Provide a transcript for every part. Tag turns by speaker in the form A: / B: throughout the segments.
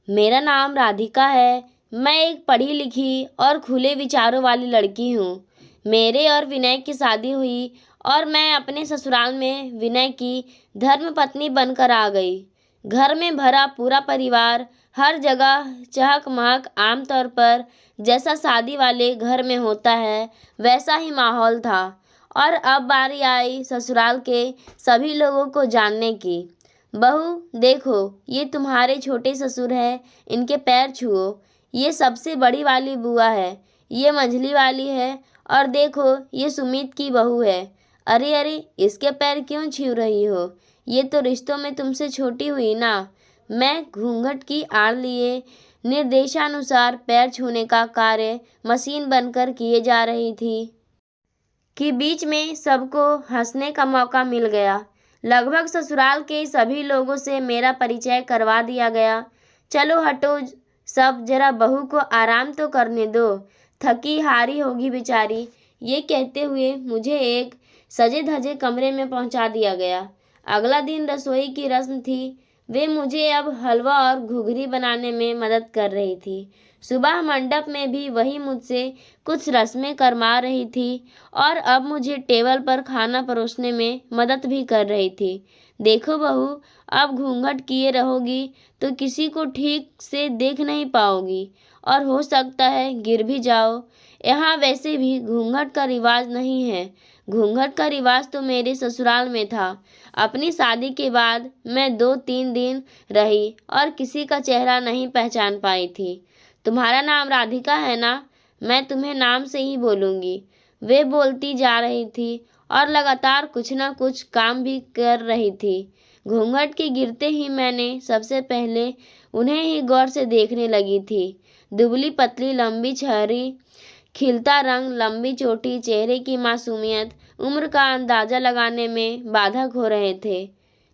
A: मेरा नाम राधिका है। मैं एक पढ़ी लिखी और खुले विचारों वाली लड़की हूँ। मेरे और विनय की शादी हुई और मैं अपने ससुराल में विनय की धर्मपत्नी बनकर आ गई। घर में भरा पूरा परिवार, हर जगह चहक-महक। आमतौर पर जैसा शादी वाले घर में होता है वैसा ही माहौल था। और अब बारी आई ससुराल के सभी लोगों को जानने की। बहू देखो, ये तुम्हारे छोटे ससुर हैं, इनके पैर छुओ। ये सबसे बड़ी वाली बुआ है, ये मंझली वाली है, और देखो ये सुमित की बहू है। अरे अरे, इसके पैर क्यों छू रही हो? ये तो रिश्तों में तुमसे छोटी हुई ना। मैं घूंघट की आड़ लिए निर्देशानुसार पैर छूने का कार्य मशीन बनकर किए जा रही थी कि बीच में सबको हंसने का मौका मिल गया। लगभग ससुराल के सभी लोगों से मेरा परिचय करवा दिया गया। चलो हटो सब, जरा बहू को आराम तो करने दो, थकी हारी होगी बेचारी। ये कहते हुए मुझे एक सजे धजे कमरे में पहुंचा दिया गया। अगला दिन रसोई की रस्म थी। वे मुझे अब हलवा और घुघरी बनाने में मदद कर रही थी। सुबह मंडप में भी वही मुझसे कुछ रस्में करवा रही थी और अब मुझे टेबल पर खाना परोसने में मदद भी कर रही थी। देखो बहू, अब घूंघट किए रहोगी तो किसी को ठीक से देख नहीं पाओगी और हो सकता है गिर भी जाओ। यहाँ वैसे भी घूंघट का रिवाज नहीं है। घूंघट का रिवाज तो मेरे ससुराल में था। अपनी शादी के बाद मैं 2-3 दिन रही और किसी का चेहरा नहीं पहचान पाई थी। तुम्हारा नाम राधिका है ना? मैं तुम्हें नाम से ही बोलूँगी। वे बोलती जा रही थी और लगातार कुछ न कुछ काम भी कर रही थी। घूंघट के गिरते ही मैंने सबसे पहले उन्हें ही गौर से देखने लगी थी। दुबली पतली लंबी छहरी, खिलता रंग, लंबी चोटी, चेहरे की मासूमियत उम्र का अंदाजा लगाने में बाधक हो रहे थे।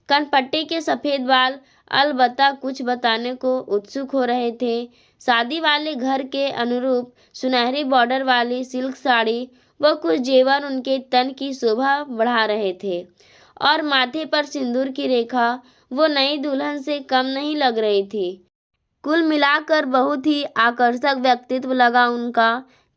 A: कनपट्टे के सफ़ेद बाल अलबत्ता कुछ बताने को उत्सुक हो रहे थे। शादी वाले घर के अनुरूप सुनहरी बॉर्डर वाली सिल्क साड़ी व कुछ जेवर उनके तन की शोभा बढ़ा रहे थे और माथे पर सिंदूर की रेखा वो नई दुल्हन से कम नहीं लग रही थी। कुल मिलाकर बहुत ही आकर्षक व्यक्तित्व लगा उनका।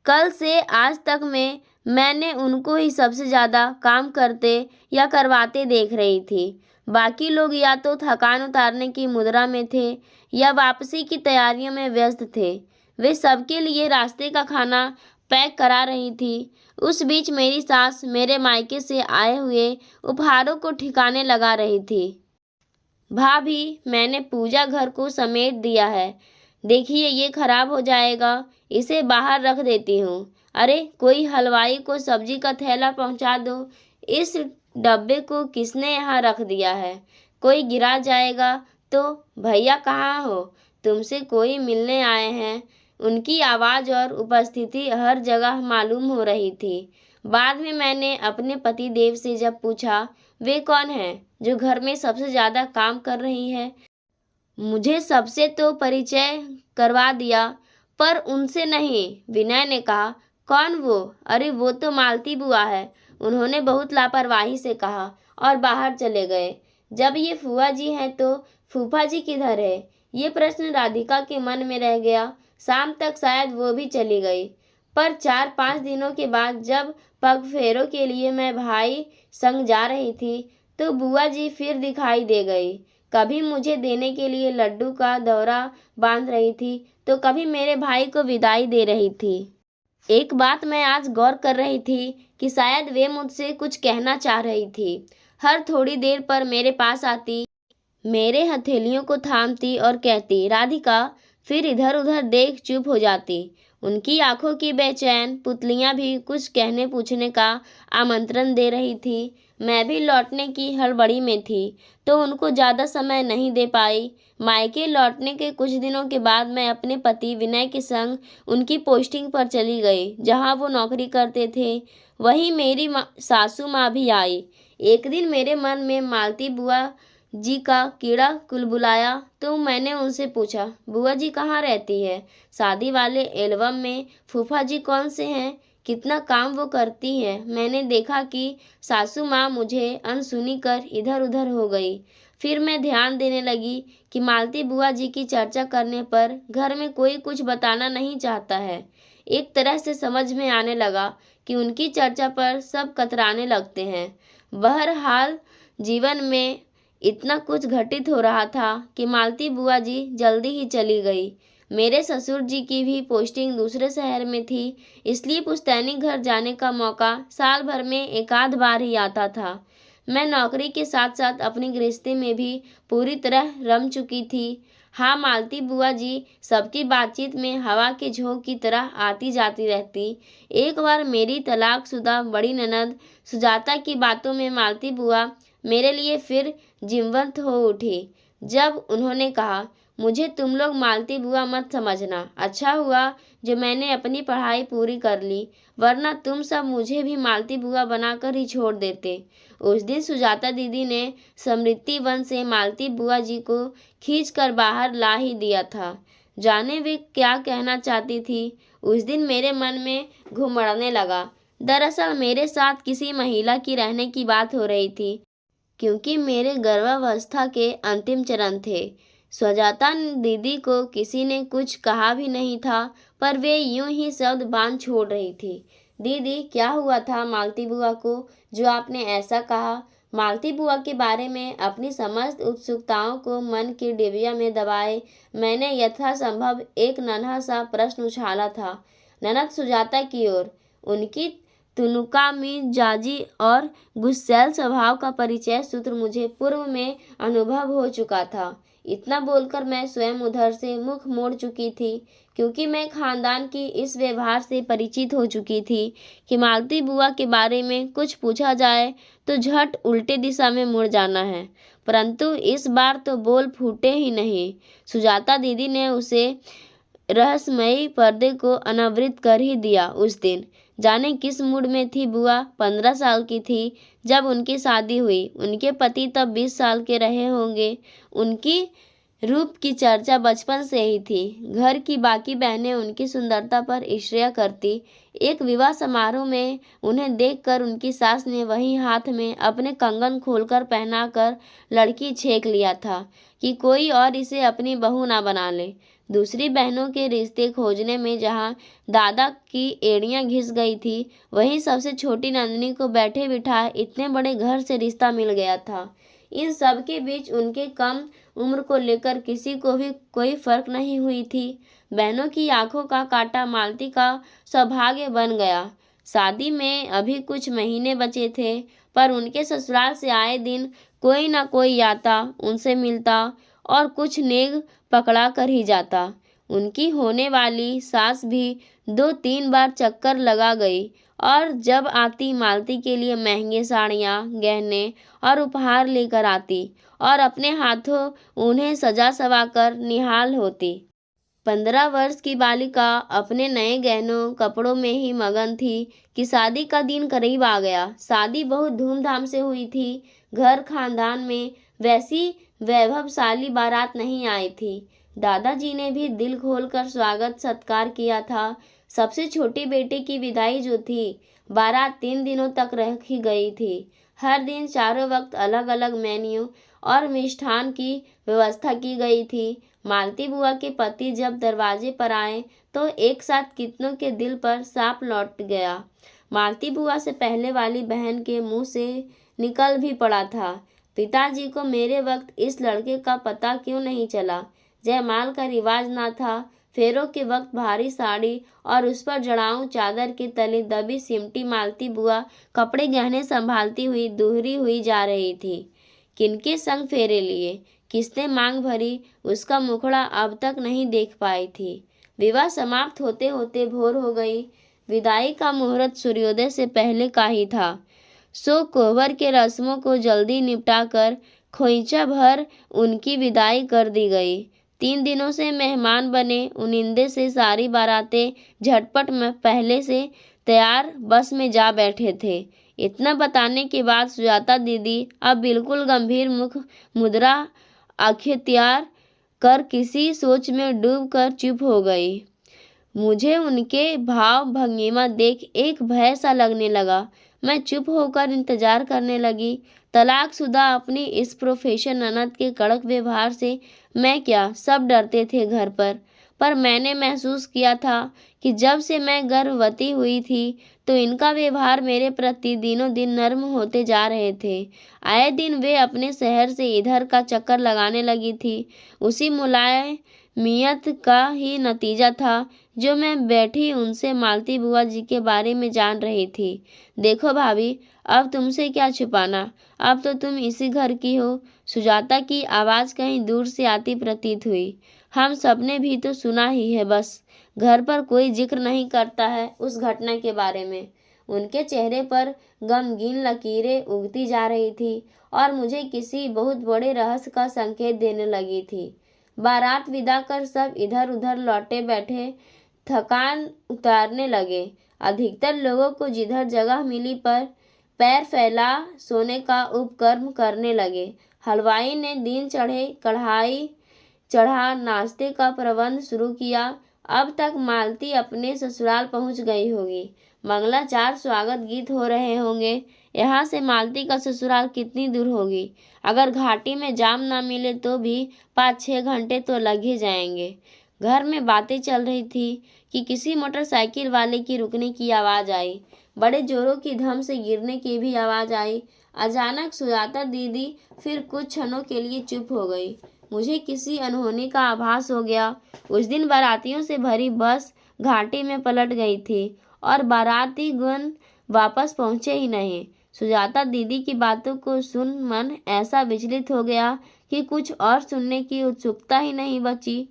A: कल से आज तक में मैंने उनको ही सबसे ज़्यादा काम करते या करवाते देख रही थी। बाकी लोग या तो थकान उतारने की मुद्रा में थे या वापसी की तैयारियों में व्यस्त थे। वे सबके लिए रास्ते का खाना पैक करा रही थी। उस बीच मेरी सास मेरे मायके से आए हुए उपहारों को ठिकाने लगा रही थी। भाभी, मैंने पूजा घर को समेट दिया है। देखिए ये खराब हो जाएगा, इसे बाहर रख देती हूँ। अरे कोई हलवाई को सब्जी का थैला पहुँचा दो। इस डब्बे को किसने यहाँ रख दिया है? कोई गिरा जाएगा तो। भैया कहाँ हो? तुमसे कोई मिलने आए हैं। उनकी आवाज़ और उपस्थिति हर जगह मालूम हो रही थी। बाद में मैंने अपने पति देव से जब पूछा, वे कौन हैं जो घर में सबसे ज़्यादा काम कर रही है? मुझे सबसे तो परिचय करवा दिया पर उनसे नहीं। विनय ने कहा। कौन वो? अरे वो तो मालती बुआ है, उन्होंने बहुत लापरवाही से कहा और बाहर चले गए। जब ये फूफा जी हैं तो फूफा जी किधर है? ये प्रश्न राधिका के मन में रह गया। शाम तक शायद वो भी चली गई, पर 4-5 दिनों के बाद जब पगफेरों के लिए मैं भाई संग जा रही थी तो बुआ जी फिर दिखाई दे गई। कभी मुझे देने के लिए लड्डू का दौरा बांध रही थी तो कभी मेरे भाई को विदाई दे रही थी। एक बात मैं आज गौर कर रही थी कि शायद वे मुझसे कुछ कहना चाह रही थी। हर थोड़ी देर पर मेरे पास आती, मेरे हथेलियों को थामती और कहती राधिका, फिर इधर उधर देख चुप हो जाती। उनकी आंखों की बेचैन पुतलियां भी कुछ कहने पूछने का आमंत्रण दे रही थी। मैं भी लौटने की हड़बड़ी में थी तो उनको ज़्यादा समय नहीं दे पाई। मायके लौटने के कुछ दिनों के बाद मैं अपने पति विनय के संग उनकी पोस्टिंग पर चली गई जहां वो नौकरी करते थे। वहीं मेरी सासू माँ भी आई। एक दिन मेरे मन में मालती बुआ जी का कीड़ा कुलबुलाया तो मैंने उनसे पूछा, बुआ जी कहाँ रहती है? शादी वाले एल्बम में फूफा जी कौन से हैं? कितना काम वो करती हैं? मैंने देखा कि सासू माँ मुझे अनसुनी कर इधर उधर हो गई। फिर मैं ध्यान देने लगी कि मालती बुआ जी की चर्चा करने पर घर में कोई कुछ बताना नहीं चाहता है। एक तरह से समझ में आने लगा कि उनकी चर्चा पर सब कतराने लगते हैं। बहरहाल जीवन में इतना कुछ घटित हो रहा था कि मालती बुआ जी जल्दी ही चली गई। मेरे ससुर जी की भी पोस्टिंग दूसरे शहर में थी, इसलिए पुश्तैनी घर जाने का मौका साल भर में एक आध बार ही आता था। मैं नौकरी के साथ साथ अपनी गृहस्थी में भी पूरी तरह रम चुकी थी। हाँ, मालती बुआ जी सबकी बातचीत में हवा के झोंक की तरह आती जाती रहती। एक बार मेरी तलाकशुदा बड़ी ननद सुजाता की बातों में मालती बुआ मेरे लिए फिर जीवंत हो उठी, जब उन्होंने कहा, मुझे तुम लोग मालती बुआ मत समझना। अच्छा हुआ जो मैंने अपनी पढ़ाई पूरी कर ली, वरना तुम सब मुझे भी मालती बुआ बनाकर ही छोड़ देते। उस दिन सुजाता दीदी ने समृद्धि वन से मालती बुआ जी को खींच कर बाहर ला ही दिया था। जाने वे क्या कहना चाहती थी। उस दिन मेरे मन में घुमड़ने लगा। दरअसल मेरे साथ किसी महिला की रहने की बात हो रही थी, क्योंकि मेरे गर्भावस्था के अंतिम चरण थे। सुजाता दीदी को किसी ने कुछ कहा भी नहीं था, पर वे यूं ही शब्द बांध छोड़ रही थी। दीदी, क्या हुआ था मालती बुआ को जो आपने ऐसा कहा? मालती बुआ के बारे में अपनी समस्त उत्सुकताओं को मन की डिबिया में दबाए मैंने यथासंभव एक नन्हा सा प्रश्न उछाला था, ननद सुजाता की ओर। उनकी तुनुका मिजाजी और गुस्सैल स्वभाव का परिचय सूत्र मुझे पूर्व में अनुभव हो चुका था। इतना बोलकर मैं स्वयं उधर से मुख मोड़ चुकी थी, क्योंकि मैं खानदान की इस व्यवहार से परिचित हो चुकी थी कि मालती बुआ के बारे में कुछ पूछा जाए तो झट उल्टे दिशा में मुड़ जाना है। परंतु इस बार तो बोल फूटे ही नहीं। सुजाता दीदी ने उसे रहस्यमयी पर्दे को अनावृत कर ही दिया। उस दिन जाने किस मूड में थी बुआ। 15 साल की थी जब उनकी शादी हुई। उनके पति तब 20 साल के रहे होंगे। उनकी रूप की चर्चा बचपन से ही थी। घर की बाकी बहनें उनकी सुंदरता पर ईर्ष्या करती। एक विवाह समारोह में उन्हें देखकर उनकी सास ने वहीं हाथ में अपने कंगन खोलकर पहनाकर लड़की छेक लिया था कि कोई और इसे अपनी बहू ना बना ले। दूसरी बहनों के रिश्ते खोजने में जहाँ दादा की एड़ियाँ घिस गई थी, वहीं सबसे छोटी नंदिनी को बैठे बिठाए इतने बड़े घर से रिश्ता मिल गया था। इन सब के बीच उनके कम उम्र को लेकर किसी को भी कोई फर्क नहीं हुई थी। बहनों की आंखों का कांटा मालती का सौभाग्य बन गया। शादी में अभी कुछ महीने बचे थे, पर उनके ससुराल से आए दिन कोई ना कोई आता, उनसे मिलता और कुछ नेग पकड़ा कर ही जाता। उनकी होने वाली सास भी 2-3 बार चक्कर लगा गई और जब आती मालती के लिए महंगे साड़ियाँ, गहने और उपहार लेकर आती और अपने हाथों उन्हें सजा सवा कर निहाल होती। 15 वर्ष की बालिका अपने नए गहनों कपड़ों में ही मगन थी कि शादी का दिन करीब आ गया। शादी बहुत धूमधाम से हुई थी। घर खानदान में वैसी वैभवशाली बारात नहीं आई थी। दादाजी ने भी दिल खोलकर स्वागत सत्कार किया था। सबसे छोटी बेटी की विदाई जो थी, बारात 3 दिनों तक रखी गई थी। हर दिन चारों वक्त अलग अलग मेन्यू और मिष्ठान की व्यवस्था की गई थी। मालती बुआ के पति जब दरवाजे पर आए तो एक साथ कितनों के दिल पर सांप लौट गया। मालती बुआ से पहले वाली बहन के मुंह से निकल भी पड़ा था, पिताजी को मेरे वक्त इस लड़के का पता क्यों नहीं चला। जयमाल का रिवाज ना था। फेरों के वक्त भारी साड़ी और उस पर जड़ाऊं चादर के तले दबी सिमटी मालती बुआ कपड़े गहने संभालती हुई दूहरी हुई जा रही थी। किनके संग फेरे लिए, किसने मांग भरी, उसका मुखड़ा अब तक नहीं देख पाई थी। विवाह समाप्त होते होते भोर हो गई। विदाई का मुहूर्त सूर्योदय से पहले का ही था। सो कोहबर के रस्मों को जल्दी निपटाकर खोइंचा भर उनकी विदाई कर दी गई। 3 दिनों से मेहमान बने उनिंदे से सारी बारातें झटपट में पहले से तैयार बस में जा बैठे थे। इतना बताने के बाद सुजाता दीदी अब बिल्कुल गंभीर मुख मुद्रा अख्तियार कर किसी सोच में डूब कर चुप हो गई। मुझे उनके भाव भंगिमा देख एक भय सा लगने लगा। मैं चुप होकर इंतजार करने लगी। तलाकशुदा अपनी इस प्रोफेशन ननद के कड़क व्यवहार से मैं क्या, सब डरते थे घर पर मैंने महसूस किया था कि जब से मैं गर्भवती हुई थी तो इनका व्यवहार मेरे प्रति दिनों दिन नर्म होते जा रहे थे। आए दिन वे अपने शहर से इधर का चक्कर लगाने लगी थी। उसी मुलायमियत का ही नतीजा था जो मैं बैठी उनसे मालती बुआ जी के बारे में जान रही थी। देखो भाभी, अब तुमसे क्या छुपाना, अब तो तुम इसी घर की हो। सुजाता की आवाज़ कहीं दूर से आती प्रतीत हुई। हम सबने भी तो सुना ही है, बस घर पर कोई जिक्र नहीं करता है उस घटना के बारे में। उनके चेहरे पर गमगीन लकीरें उगती जा रही थी और मुझे किसी बहुत बड़े रहस्य का संकेत देने लगी थी। बारात विदा कर सब इधर उधर लौटे बैठे थकान उतारने लगे। अधिकतर लोगों को जिधर जगह मिली पर पैर फैला सोने का उपक्रम करने लगे। हलवाई ने दिन चढ़े कढ़ाई चढ़ा नाश्ते का प्रबंध शुरू किया। अब तक मालती अपने ससुराल पहुंच गई होगी। मंगलाचार स्वागत गीत हो रहे होंगे। यहाँ से मालती का ससुराल कितनी दूर होगी? अगर घाटी में जाम ना मिले तो भी 5-6 घंटे तो लग ही जाएंगे। घर में बातें चल रही थी कि किसी मोटरसाइकिल वाले की रुकने की आवाज़ आई। बड़े जोरों की धम से गिरने की भी आवाज़ आई। अचानक सुजाता दीदी फिर कुछ क्षणों के लिए चुप हो गई। मुझे किसी अनहोनी का आभास हो गया। उस दिन बारातियों से भरी बस घाटी में पलट गई थी और बारातीगण वापस पहुँचे ही नहीं। सुजाता दीदी की बातों को सुन मन ऐसा विचलित हो गया कि कुछ और सुनने की उत्सुकता ही नहीं बची।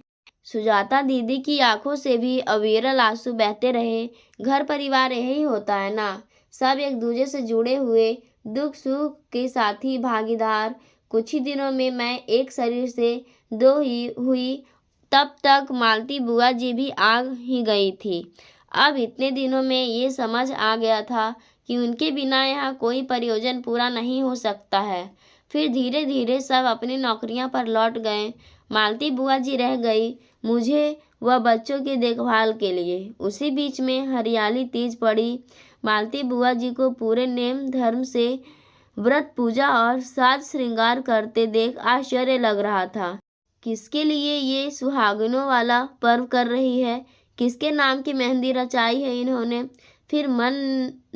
A: सुजाता दीदी की आंखों से भी अविरल आंसू बहते रहे। घर परिवार यही होता है ना, सब एक दूसरे से जुड़े हुए, दुख सुख के साथी भागीदार। कुछ ही दिनों में मैं एक शरीर से दो ही हुई। तब तक मालती बुआ जी भी आ ही गई थी। अब इतने दिनों में ये समझ आ गया था कि उनके बिना यहाँ कोई प्रयोजन पूरा नहीं हो सकता है। फिर धीरे धीरे सब अपनी नौकरियां पर लौट गए। मालती बुआ जी रह गई मुझे व बच्चों की देखभाल के लिए। उसी बीच में हरियाली तीज पड़ी। मालती बुआ जी को पूरे नेम धर्म से व्रत पूजा और साज श्रृंगार करते देख आश्चर्य लग रहा था। किसके लिए ये सुहागनों वाला पर्व कर रही है? किसके नाम की मेहंदी रचाई है इन्होंने? फिर मन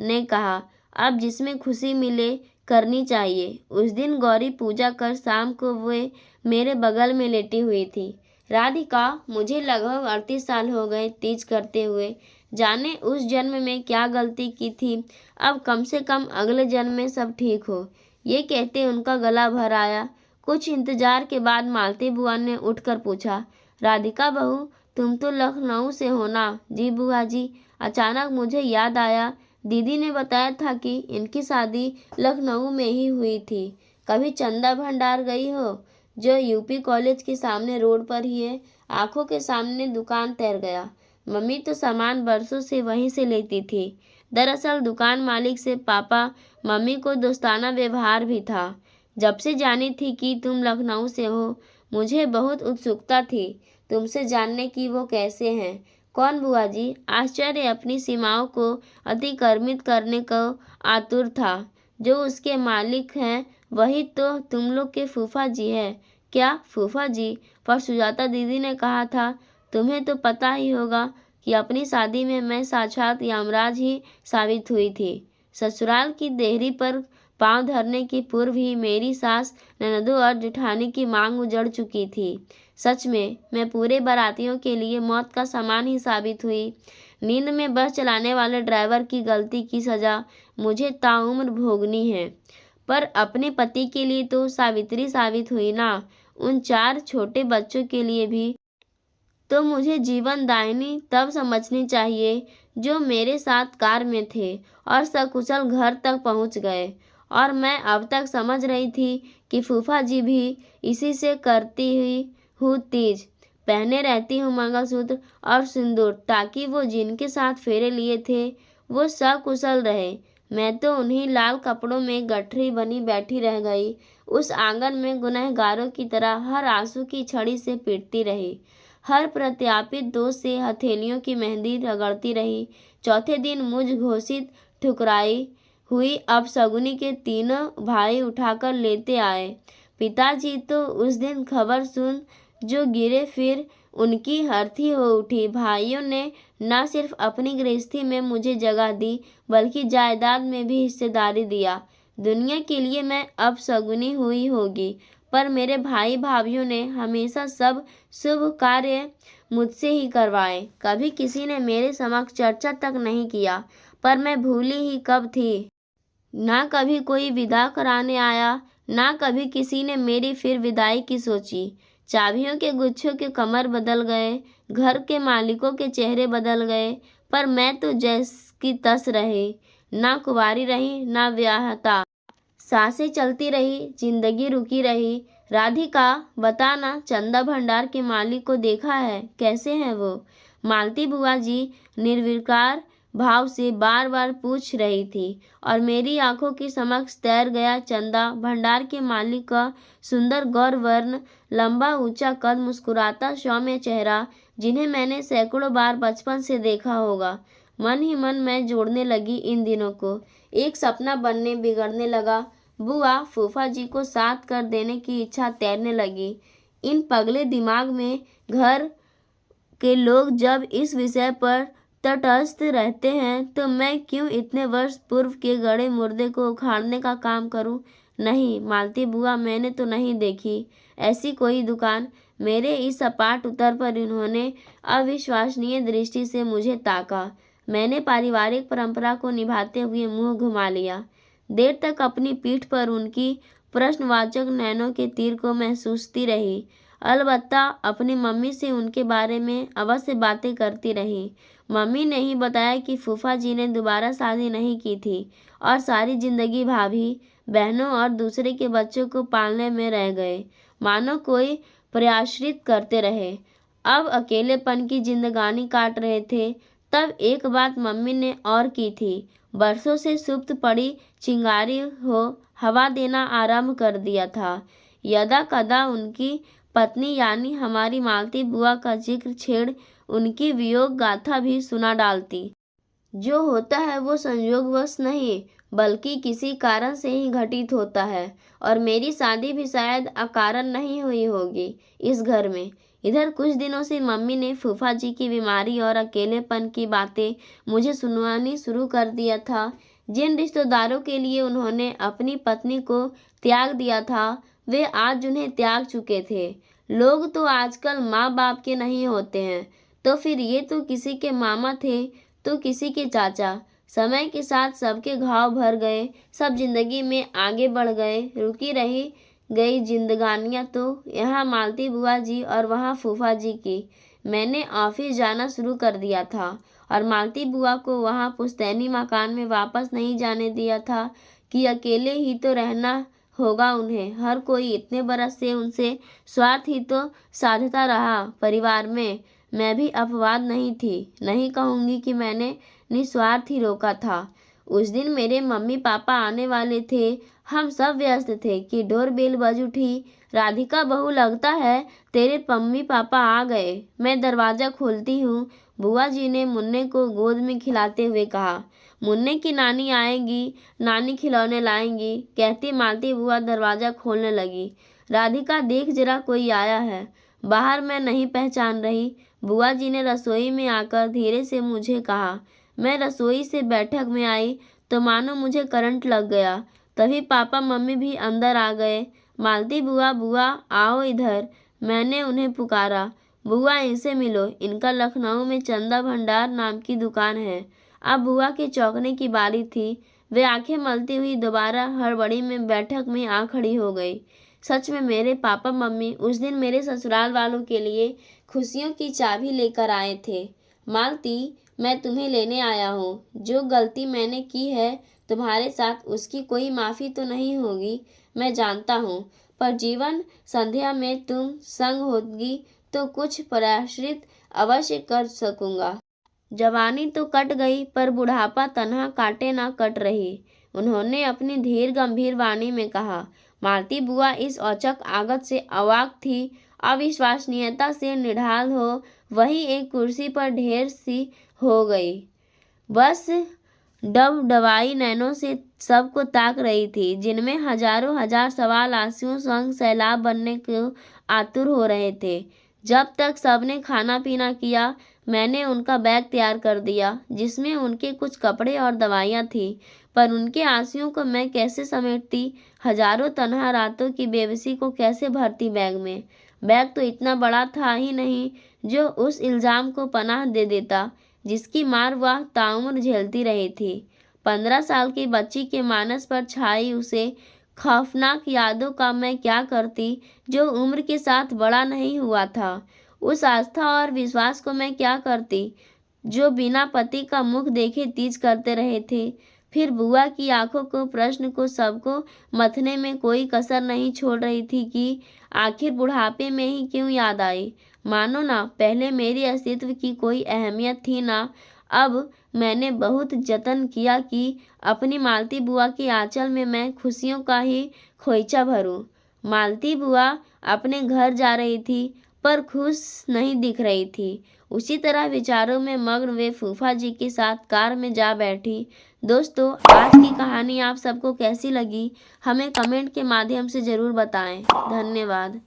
A: ने कहा, अब जिसमें खुशी मिले करनी चाहिए। उस दिन गौरी पूजा कर शाम को वे मेरे बगल में लेटी हुई थी। राधिका, मुझे लगभग 38 साल हो गए तीज करते हुए। जाने उस जन्म में क्या गलती की थी, अब कम से कम अगले जन्म में सब ठीक हो। ये कहते उनका गला भर आया। कुछ इंतजार के बाद मालती बुआ ने उठकर पूछा, राधिका बहू, तुम तो लखनऊ से हो ना? जी बुआ जी। अचानक मुझे याद आया, दीदी ने बताया था कि इनकी शादी लखनऊ में ही हुई थी। कभी चंदा भंडार गई हो, जो यूपी कॉलेज के सामने रोड पर ही है? आंखों के सामने दुकान तैर गया। मम्मी तो सामान बरसों से वहीं से लेती थी। दरअसल दुकान मालिक से पापा मम्मी को दोस्ताना व्यवहार भी था। जब से जानी थी कि तुम लखनऊ से हो, मुझे बहुत उत्सुकता थी तुमसे जानने की वो कैसे हैं। कौन बुआ जी? आश्चर्य अपनी सीमाओं को अतिक्रमित करने को आतुर था। जो उसके मालिक हैं वही तो तुम लोग के फूफा जी है। क्या फूफा जी? पर सुजाता दीदी ने कहा था, तुम्हें तो पता ही होगा कि अपनी शादी में मैं साक्षात यमराज ही साबित हुई थी। ससुराल की देहरी पर पांव धरने की पूर्व ही मेरी सास, ननदों और जेठानी की मांग उजड़ चुकी थी। सच में मैं पूरे बारातियों के लिए मौत का सामान ही साबित हुई। नींद में बस चलाने वाले ड्राइवर की गलती की सजा मुझे ताउम्र भोगनी है, पर अपने पति के लिए तो सावित्री साबित हुई ना। उन 4 छोटे बच्चों के लिए भी तो मुझे जीवन दायिनी तब समझनी चाहिए जो मेरे साथ कार में थे और सकुशल घर तक पहुंच गए। और मैं अब तक समझ रही थी कि फूफा जी भी इसी से करती हुई हूँ तीज। पहने रहती हूँ मंगलसूत्र और सिंदूर, ताकि वो जिनके साथ फेरे लिए थे वो सकुशल रहे। मैं तो उन्हीं लाल कपड़ों में गठरी बनी बैठी रह गई। उस आंगन में गुनहगारों की तरह हर आंसू की छड़ी से पीटती रही, हर प्रत्यापित दोष से हथेलियों की मेहंदी रगड़ती रही। चौथे दिन मुझ घोषित ठुकराई हुई अपशगुनी के तीनों भाई उठाकर लेते आए। पिताजी तो उस दिन खबर सुन जो गिरे, फिर उनकी अर्थी हो उठी। भाइयों ने न सिर्फ अपनी गृहस्थी में मुझे जगह दी, बल्कि जायदाद में भी हिस्सेदारी दिया। दुनिया के लिए मैं अपशगुनी हुई होगी, पर मेरे भाई भाभीियों ने हमेशा सब शुभ कार्य मुझसे ही करवाए। कभी किसी ने मेरे समक्ष चर्चा तक नहीं किया, पर मैं भूली ही कब थी। ना कभी कोई विदा कराने आया, ना कभी किसी ने मेरी फिर विदाई की सोची। चाबियों के गुच्छों के कमर बदल गए, घर के मालिकों के चेहरे बदल गए, पर मैं तो जैस की तस रही। ना कुंवारी रही, ना ब्याहता। सांसें चलती रही, जिंदगी रुकी रही। राधिका, बताना, चंदा भंडार के मालिक को देखा है? कैसे हैं वो? मालती बुआ जी निर्विकार भाव से बार बार पूछ रही थी, और मेरी आंखों के समक्ष तैर गया चंदा भंडार के मालिक का सुंदर गौरवर्ण, लंबा ऊंचा कद, मुस्कुराता सौम्य चेहरा, जिन्हें मैंने सैकड़ों बार बचपन से देखा होगा। मन ही मन मैं जोड़ने लगी इन दिनों को। एक सपना बनने बिगड़ने लगा। बुआ फूफा जी को साथ कर देने की इच्छा तैरने लगी। इन पगले दिमाग में घर के लोग जब इस विषय पर तटस्थ रहते हैं, तो मैं क्यों इतने वर्ष पूर्व के गड़े मुर्दे को उखाड़ने का काम करूं? नहीं मालती बुआ, मैंने तो नहीं देखी ऐसी कोई दुकान। मेरे इस सपाट उत्तर पर इन्होंने अविश्वसनीय दृष्टि से मुझे ताका। मैंने पारिवारिक परंपरा को निभाते हुए मुंह घुमा लिया। देर तक अपनी पीठ पर उनकी प्रश्नवाचक नैनों के तीर को महसूसती रही। अलबत्ता अपनी मम्मी से उनके बारे में अवश्य बातें करती रही। मम्मी ने ही बताया कि फूफा जी ने दोबारा शादी नहीं की थी और सारी जिंदगी भाभी, बहनों और दूसरे के बच्चों को पालने में रह गए, मानो कोई प्रयाश्रित करते रहे। अब अकेलेपन की जिंदगानी काट रहे थे। तब एक बात मम्मी ने और की थी, बरसों से सुप्त पड़ी चिंगारी हो हवा देना आरंभ कर दिया था। यदा कदा उनकी पत्नी यानी हमारी मालती बुआ का जिक्र छेड़ उनकी वियोग गाथा भी सुना डालती। जो होता है वो संयोगवश नहीं, बल्कि किसी कारण से ही घटित होता है, और मेरी शादी भी शायद अकारण नहीं हुई होगी इस घर में। इधर कुछ दिनों से मम्मी ने फूफा जी की बीमारी और अकेलेपन की बातें मुझे सुनवानी शुरू कर दिया था। जिन रिश्तेदारों के लिए उन्होंने अपनी पत्नी को त्याग दिया था, वे आज उन्हें त्याग चुके थे। लोग तो आजकल माँ बाप के नहीं होते हैं, तो फिर ये तो किसी के मामा थे तो किसी के चाचा। समय के साथ सबके घाव भर गए, सब जिंदगी में आगे बढ़ गए। रुकी रही गई जिंदगानियाँ तो यहाँ मालती बुआ जी और वहाँ फूफा जी की। मैंने ऑफिस जाना शुरू कर दिया था और मालती बुआ को वहाँ पुश्तैनी मकान में वापस नहीं जाने दिया था कि अकेले ही तो रहना होगा उन्हें। हर कोई इतने बरस से उनसे स्वार्थ ही तो साधता रहा परिवार में। मैं भी अपवाद नहीं थी। नहीं कहूँगी कि मैंने निस्वार्थ ही रोका था। उस दिन मेरे मम्मी पापा आने वाले थे। हम सब व्यस्त थे कि डोरबेल बज उठी। राधिका बहू, लगता है तेरे मम्मी पापा आ गए। मैं दरवाज़ा खोलती हूँ। बुआ जी ने मुन्ने को गोद में खिलाते हुए कहा। मुन्ने की नानी आएगी, नानी खिलौने लाएंगी, कहती मालती बुआ दरवाज़ा खोलने लगी। राधिका, देख जरा कोई आया है। बाहर मैं नहीं पहचान रही। बुआ जी ने रसोई में आकर धीरे से मुझे कहा। मैं रसोई से बैठक में आई तो मानो मुझे करंट लग गया। तभी पापा मम्मी भी अंदर आ गए। मालती बुआ, बुआ आओ इधर, मैंने उन्हें पुकारा। बुआ, इनसे मिलो, इनका लखनऊ में चंदा भंडार नाम की दुकान है। अब बुआ के चौंकने की बारी थी। वे आंखें मलती हुई दोबारा हड़बड़ी में बैठक में आ खड़ी हो गई। सच में मेरे पापा मम्मी उस दिन मेरे ससुराल वालों के लिए खुशियों की चाबी लेकर आए थे। मालती, मैं तुम्हें लेने आया हूँ। जो गलती मैंने की है तुम्हारे साथ, उसकी कोई माफ़ी तो नहीं होगी, मैं जानता हूँ, पर जीवन संध्या में तुम संग होगी तो कुछ प्रायश्चित अवश्य कर सकूँगा। जवानी तो कट गई, पर बुढ़ापा तन्हा काटे ना कट रही, उन्होंने अपनी धीर गंभीर वाणी में कहा। मालती बुआ इस औचक आगत से अवाक थी। अविश्वसनीयता से निढाल हो वही एक कुर्सी पर ढेर सी हो गई। बस डबडबाई नैनों से सबको ताक रही थी, जिनमें हजारों हजार सवाल आंसुओं संग सैलाब बनने को आतुर हो रहे थे। जब तक सबने खाना पीना किया, मैंने उनका बैग तैयार कर दिया, जिसमें उनके कुछ कपड़े और दवाइयाँ थी। पर उनके आंसुओं को मैं कैसे समेटती, हजारों तन्हा रातों की बेबसी को कैसे भरती बैग में। बैग तो इतना बड़ा था ही नहीं जो उस इल्ज़ाम को पनाह दे देता जिसकी मार वह ताउम्र झेलती रही थी। 15 साल की बच्ची के मानस पर छाई उसे खौफनाक यादों का मैं क्या करती जो उम्र के साथ बड़ा नहीं हुआ था। उस आस्था और विश्वास को मैं क्या करती जो बिना पति का मुख देखे तीज करते रहे थे। फिर बुआ की आंखों को, प्रश्न को, सबको मथने में कोई कसर नहीं छोड़ रही थी कि आखिर बुढ़ापे में ही क्यों याद आई। मानो ना पहले मेरे अस्तित्व की कोई अहमियत थी ना। अब मैंने बहुत जतन किया कि अपनी मालती बुआ के आंचल में मैं खुशियों का ही खोइचा भरूं। मालती बुआ अपने घर जा रही थी पर खुश नहीं दिख रही थी। उसी तरह विचारों में मग्न वे फूफा जी के साथ कार में जा बैठी। दोस्तों, आज की कहानी आप सबको कैसी लगी, हमें कमेंट के माध्यम से ज़रूर बताएं। धन्यवाद।